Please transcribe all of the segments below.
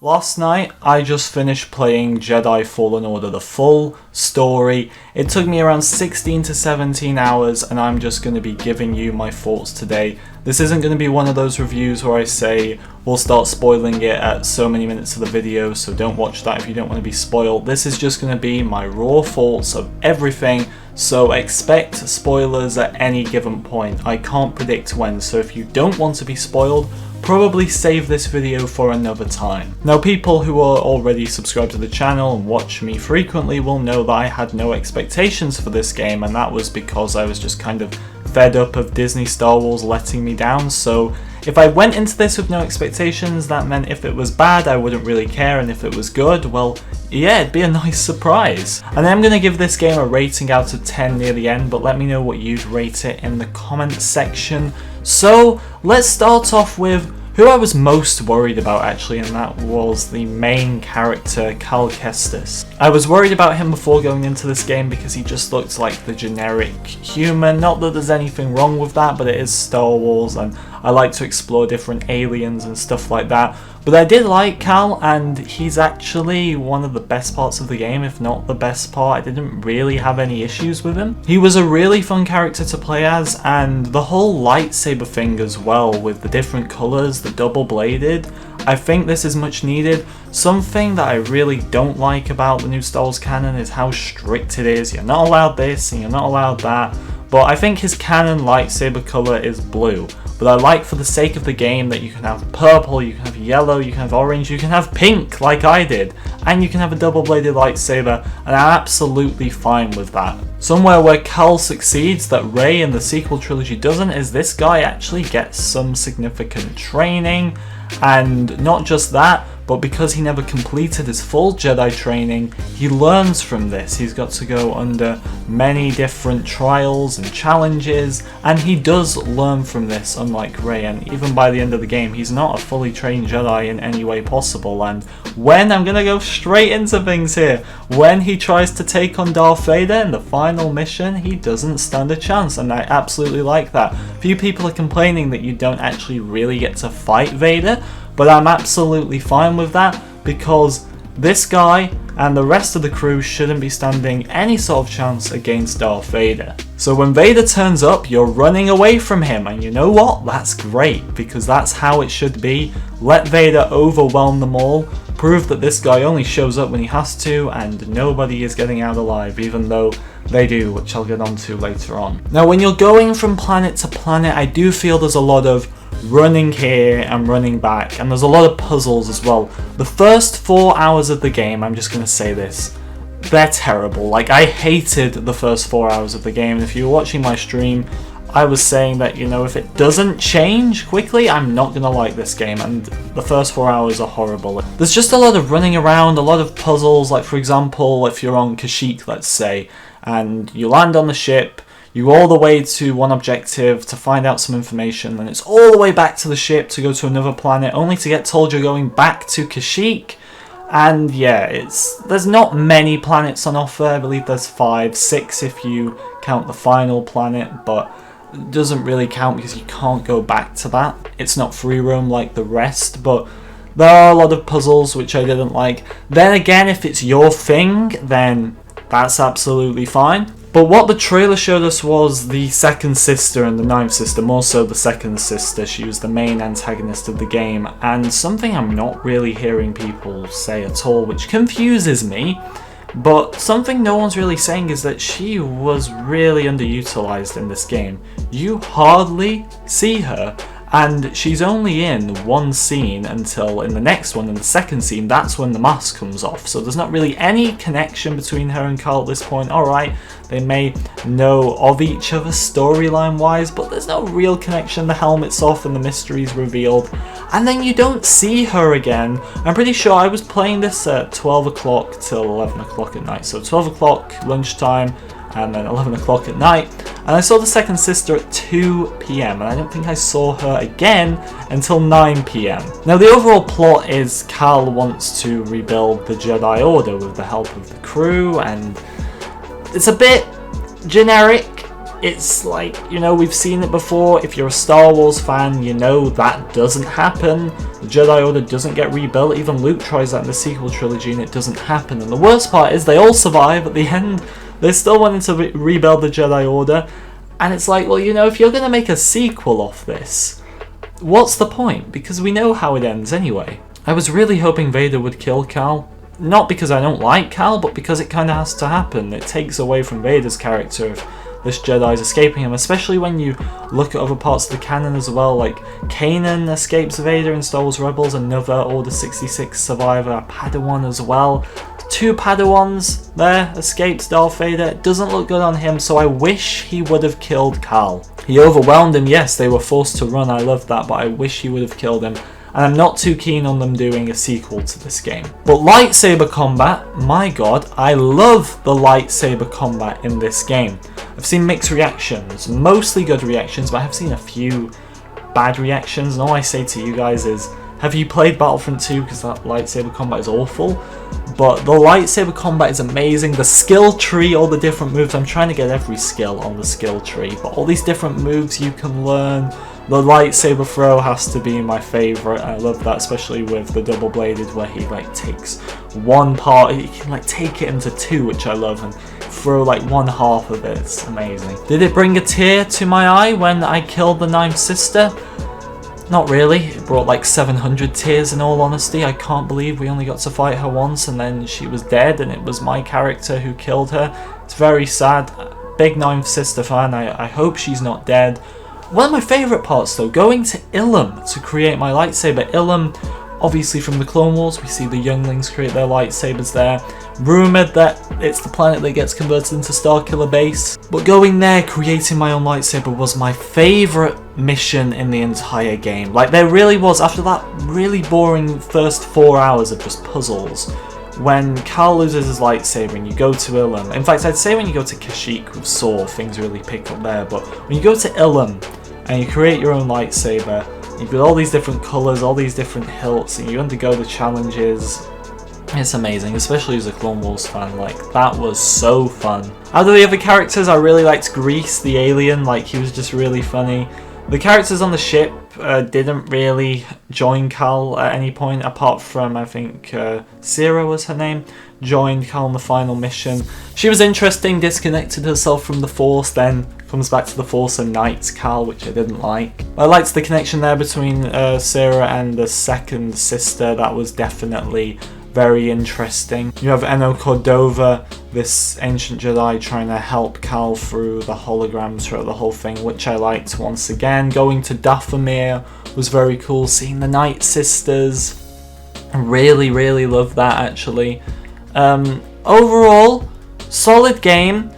Last night, I just finished playing Jedi Fallen Order, the full story. It took me around 16 to 17 hours, and I'm just going to be giving you my thoughts today. This isn't going to be one of those reviews where I say, we'll start spoiling it at so many minutes of the video, so don't watch that if you don't want to be spoiled. This is just going to be my raw thoughts of everything, so expect spoilers at any given point. I can't predict when, so if you don't want to be spoiled, probably save this video for another time. Now, people who are already subscribed to the channel and watch me frequently will know that I had no expectations for this game, and that was because I was just kind of fed up of Disney Star Wars letting me down. So if I went into this with no expectations, that meant if it was bad I wouldn't really care, and if it was good, well yeah, it'd be a nice surprise. And I'm going to give this game a rating out of 10 near the end, but let me know what you'd rate it in the comments section. So let's start off with who I was most worried about actually, and that was the main character, Cal Kestis. I was worried about him before going into this game because he just looked like the generic human. Not that there's anything wrong with that, but it is Star Wars and I like to explore different aliens and stuff like that. But I did like Cal, and he's actually one of the best parts of the game, if not the best part. I didn't really have any issues with him. He was a really fun character to play as, and the whole lightsaber thing as well, with the different colours, the double-bladed, I think this is much needed. Something that I really don't like about the new Star Wars canon is how strict it is. You're not allowed this and you're not allowed that, but I think his canon lightsaber colour is blue. But I like, for the sake of the game, that you can have purple, you can have yellow, you can have orange, you can have pink like I did, and you can have a double-bladed lightsaber, and I'm absolutely fine with that. Somewhere where Cal succeeds that Rey in the sequel trilogy doesn't is this guy actually gets some significant training, and not just that, but because he never completed his full Jedi training, he learns from this. He's got to go under many different trials and challenges, and he does learn from this, unlike Rey, and even by the end of the game, he's not a fully trained Jedi in any way possible. And when, I'm gonna go straight into things here, when he tries to take on Darth Vader in the final mission, he doesn't stand a chance, and I absolutely like that. Few people are complaining that you don't actually really get to fight Vader, but I'm absolutely fine with that, because this guy and the rest of the crew shouldn't be standing any sort of chance against Darth Vader. So when Vader turns up, you're running away from him, and you know what? That's great, because that's how it should be. Let Vader overwhelm them all, prove that this guy only shows up when he has to, and nobody is getting out alive, even though they do, which I'll get onto later on. Now, when you're going from planet to planet, I do feel there's a lot of running here and running back, and there's a lot of puzzles as well. The first 4 hours of the game, I'm just going to say this, they're terrible. Like, I hated the first 4 hours of the game. If you were watching my stream, I was saying that, you know, if it doesn't change quickly, I'm not going to like this game, and the first 4 hours are horrible. There's just a lot of running around, a lot of puzzles. Like, for example, if you're on Kashyyyk, let's say, and you land on the ship, you go all the way to one objective to find out some information, then it's all the way back to the ship to go to another planet, only to get told you're going back to Kashyyyk. And yeah, there's not many planets on offer. I believe there's 5, 6 if you count the final planet, but it doesn't really count because you can't go back to that. It's not free roam like the rest, but there are a lot of puzzles which I didn't like. Then again, if it's your thing, then that's absolutely fine. But what the trailer showed us was the second sister and the ninth sister, more so the second sister. She was the main antagonist of the game, and something I'm not really hearing people say at all, which confuses me, but something no one's really saying is that she was really underutilized in this game. You hardly see her, and she's only in one scene until in the next one, in the second scene, that's when the mask comes off. So there's not really any connection between her and Carl at this point. Alright, they may know of each other storyline wise, but there's no real connection. The helmet's off and the mystery's revealed, and then you don't see her again. I'm pretty sure I was playing this at 12 o'clock till 11 o'clock at night. So 12 o'clock lunchtime, and then 11 o'clock at night, and I saw the second sister at 2 PM, and I don't think I saw her again until 9 PM. Now, the overall plot is Cal wants to rebuild the Jedi Order with the help of the crew, and it's a bit generic. it's like, you know, we've seen it before. If you're a Star Wars fan, you know that doesn't happen. The Jedi Order doesn't get rebuilt. Even Luke tries that in the sequel trilogy and it doesn't happen. And the worst part is they all survive at the end. They still wanted to rebuild the Jedi Order. And it's like, well, you know, if you're going to make a sequel off this, what's the point? Because we know how it ends anyway. I was really hoping Vader would kill Cal. Not because I don't like Cal, but because it kind of has to happen. It takes away from Vader's character if this Jedi's escaping him, especially when you look at other parts of the canon as well, like Kanan escapes Vader in Star Wars Rebels, another Order 66 survivor, a Padawan as well. 2 Padawans there escaped Darth Vader. It doesn't look good on him, so I wish he would have killed Cal. He overwhelmed him, yes, they were forced to run, I love that, but I wish he would have killed him. And I'm not too keen on them doing a sequel to this game. But lightsaber combat, my god, I love the lightsaber combat in this game. I've seen mixed reactions, mostly good reactions, but I have seen a few bad reactions, and all I say to you guys is, have you played Battlefront 2? Because that lightsaber combat is awful. But the lightsaber combat is amazing. The skill tree, all the different moves, I'm trying to get every skill on the skill tree, but all these different moves you can learn. The lightsaber throw has to be my favourite. I love that, especially with the double bladed where he like takes one part, he can like take it into 2, which I love, and throw like one half of it. It's amazing. Did it bring a tear to my eye when I killed the 9th sister? Not really. It brought like 700 tears in all honesty. I can't believe we only got to fight her once and then she was dead and it was my character who killed her. It's very sad. Big 9th sister fan. I hope she's not dead. One of my favourite parts though, going to Ilum to create my lightsaber. Ilum, obviously from the Clone Wars, we see the younglings create their lightsabers there. Rumoured that it's the planet that gets converted into Starkiller Base. But going there, creating my own lightsaber was my favourite mission in the entire game. Like there really was, after that really boring first 4 hours of just puzzles, when Cal loses his lightsaber and you go to Ilum. In fact, I'd say when you go to Kashyyyk with Saw, things really pick up there. But when you go to Ilum and you create your own lightsaber, you've got all these different colours, all these different hilts, and you undergo the challenges. It's amazing, especially as a Clone Wars fan. Like, that was so fun. Out of the other characters, I really liked Grease, the alien. Like, he was just really funny. The characters on the ship didn't really join Cal at any point, apart from, I think, Syrah was her name, joined Cal in the final mission. She was interesting, disconnected herself from the Force, then comes back to the Force and knights Cal, which I didn't like. I liked the connection there between Syrah and the 2nd sister. That was definitely very interesting. You have Eno Cordova, this ancient Jedi, trying to help Cal through the holograms throughout the whole thing, which I liked once again. Going to Dathomir was very cool. Seeing the Night Sisters, really, really loved that actually. Overall, solid game.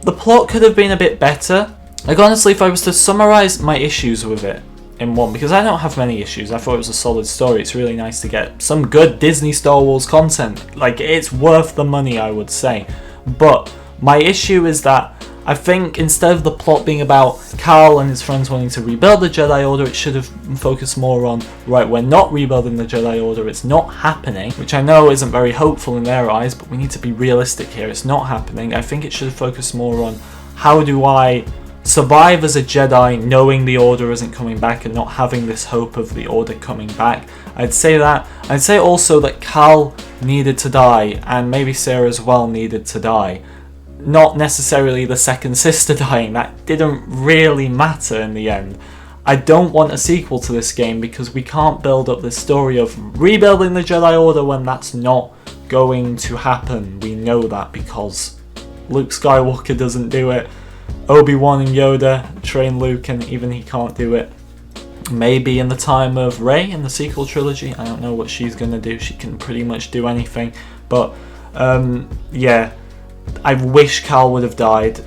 The plot could have been a bit better. Like honestly, if I was to summarise my issues with it in one, because I don't have many issues, I thought it was a solid story. It's really nice to get some good Disney Star Wars content. Like, it's worth the money, I would say. But my issue is that I think instead of the plot being about Cal and his friends wanting to rebuild the Jedi Order, it should have focused more on, right, we're not rebuilding the Jedi Order, it's not happening, which I know isn't very hopeful in their eyes, but we need to be realistic here, it's not happening. I think it should have focused more on, how do I survive as a Jedi knowing the Order isn't coming back and not having this hope of the Order coming back. I'd say that. I'd say also that Cal needed to die, and maybe Syrah as well needed to die. Not necessarily the 2nd sister dying, that didn't really matter in the end. I don't want a sequel to this game because we can't build up this story of rebuilding the Jedi Order when that's not going to happen. We know that because Luke Skywalker doesn't do it. Obi-Wan and Yoda train Luke and even he can't do it. Maybe in the time of Rey in the sequel trilogy. I don't know what she's going to do. She can pretty much do anything. But yeah, I wish Cal would have died.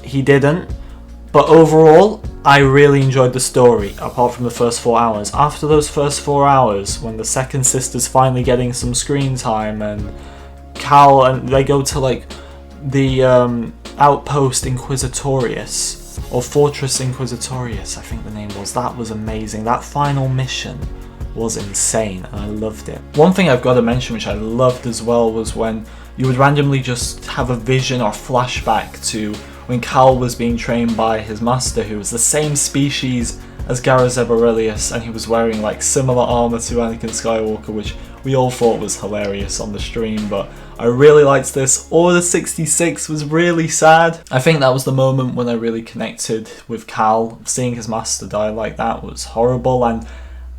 He didn't. But overall, I really enjoyed the story, apart from the first 4 hours. After those first 4 hours, when the 2nd sister's finally getting some screen time and Cal, and they go to like the Outpost Inquisitorius, or Fortress Inquisitorius, I think the name was. That was amazing. That final mission was insane and I loved it. One thing I've got to mention which I loved as well was when you would randomly just have a vision or flashback to when Cal was being trained by his master, who was the same species as Gareth Aurelius, and he was wearing like similar armor to Anakin Skywalker, which we all thought was hilarious on the stream. But I really liked this. Order 66 was really sad. I think that was the moment when I really connected with Cal. Seeing his master die like that was horrible, and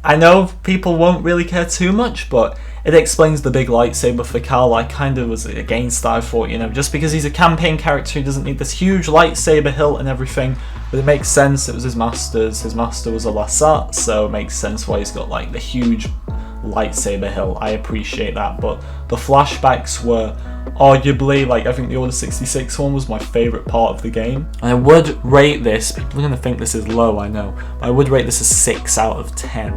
I know people won't really care too much, but it explains the big lightsaber for Cal. I kind of was against that. I thought, you know, just because he's a campaign character, he doesn't need this huge lightsaber hilt and everything. But it makes sense, it was his master's. His master was a Lasat, so it makes sense why he's got like the huge lightsaber hilt. I appreciate that, but the flashbacks were arguably, like, I think the Order 66 one was my favourite part of the game. And I would rate this, people are going to think this is low, I know, but I would rate this a 6 out of 10.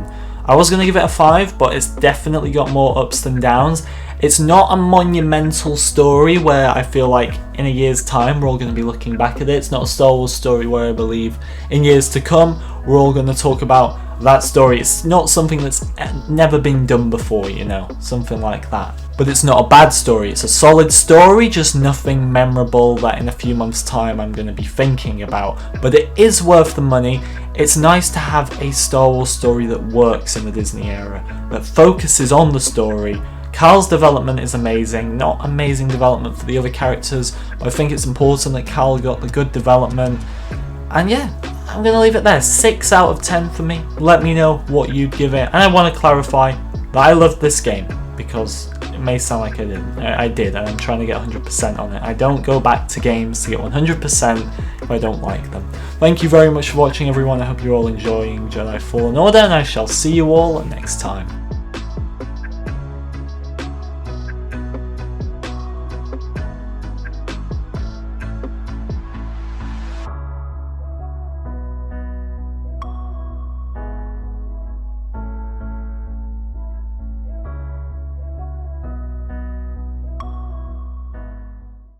I was going to give it a 5, but it's definitely got more ups than downs. It's not a monumental story where I feel like in a year's time we're all going to be looking back at it. It's not a Star Wars story where I believe in years to come we're all going to talk about that story. It's not something that's never been done before, you know, something like that. But it's not a bad story, it's a solid story, just nothing memorable that in a few months' time I'm going to be thinking about. But it is worth the money. It's nice to have a Star Wars story that works in the Disney era, that focuses on the story. Cal's development is amazing, not amazing development for the other characters, but I think it's important that Cal got the good development. And yeah, I'm going to leave it there. 6 out of 10 for me. Let me know what you'd give it. And I want to clarify that I loved this game, because it may sound like I didn't. I did, and I'm trying to get 100% on it. I don't go back to games to get 100% if I don't like them. Thank you very much for watching, everyone. I hope you're all enjoying Jedi Fallen Order, and I shall see you all next time.